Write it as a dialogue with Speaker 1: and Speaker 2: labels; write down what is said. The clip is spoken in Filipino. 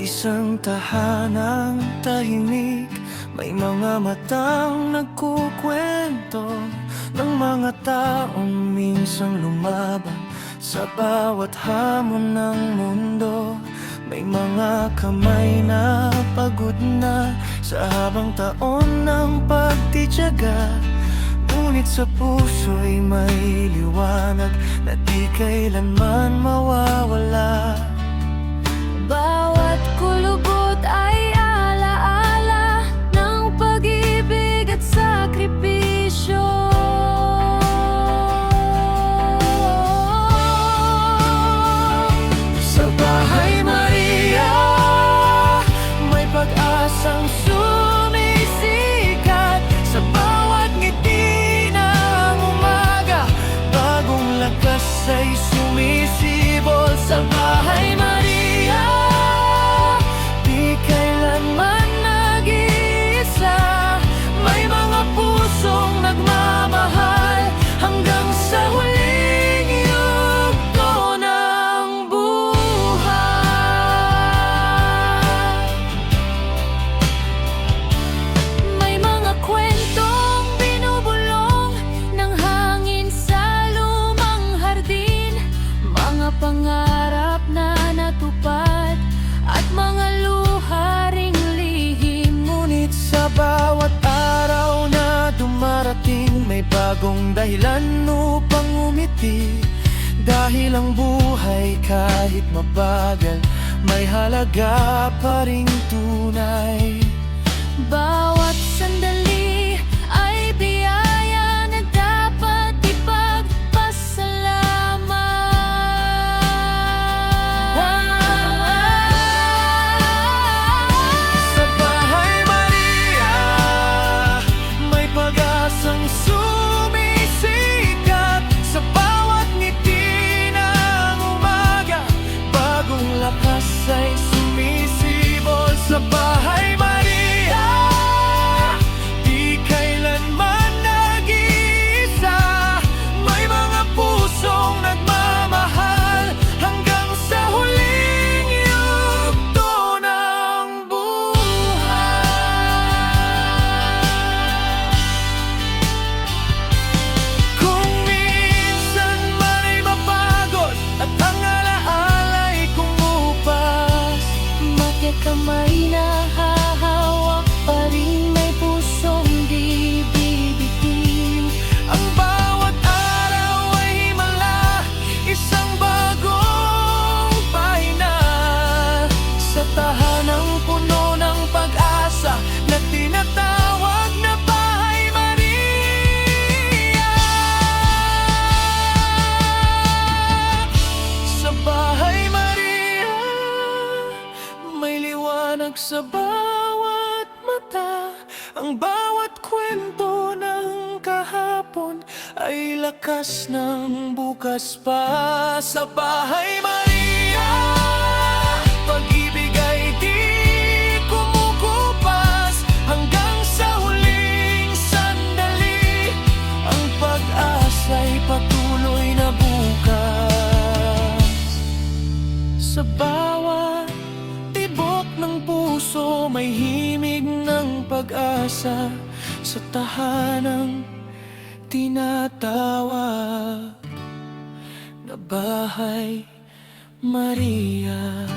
Speaker 1: Isang tahanang tahimik, may mga matang nagkukwento ng mga taong minsang lumaban sa bawat hamon ng mundo. May mga kamay na pagod na sa habang taon ng pagtitiyaga, ngunit sa puso'y may liwanag na di kailanman mawawala.
Speaker 2: Bawat kulubot ay alaala ng pag-ibig at sakripisyo.
Speaker 1: Sa Bahay Maria, may pag-asang sumisikat sa bawat ngiti ng umaga. Bagong lakas ay sumisibol sa Bahay Maria, di kailanman nag-iisa. May mga pusong nagmamahal hanggang sa huling yugto ng buhay.
Speaker 2: May mga kwentong binubulong ng hangin sa lumang hardin, mga pangarap na natupad at mga luha ring lihim.
Speaker 1: Ngunit sa bawat araw na dumarating, may bagong dahilan upang umiti. Dahil ang buhay kahit mabagal, may halaga pa ring tunay.
Speaker 2: Bawat sandali ay biyaya na dapat ipagpasalamat.
Speaker 1: Sa Bahay Maria, may pag-asang sumisikat sa bawat ngiti ng umaga. Bagong lakas ay sumisibol sa Bahay Maria, di kailanman nag-iisa. May mga pusong nagmamahal hanggang sa huling yugto ng buhay. Kung minsan man ay mapagod at ang alaala'y kumupas,
Speaker 2: Magkakamay na hahawak pa rin, may pusong di bibitin.
Speaker 1: ang bawat araw ay himala, isang bagong pahina. Sa tahanang puno ng pag-asa na tinatawag na Bahay Maria. Sa Bahay Maria, may liwanag sa bawat mata. Ang bawat kwento ng kahapon ay lakas ng bukas pa. Sa Bahay Maria, pag-ibig ay di kumukupas hanggang sa huling sandali. Ang pag-asa'y patuloy na bukas. Sa bawat tibok ng puso, may himig ng pag-asa. Sa tahanang tinatawag na Bahay Maria.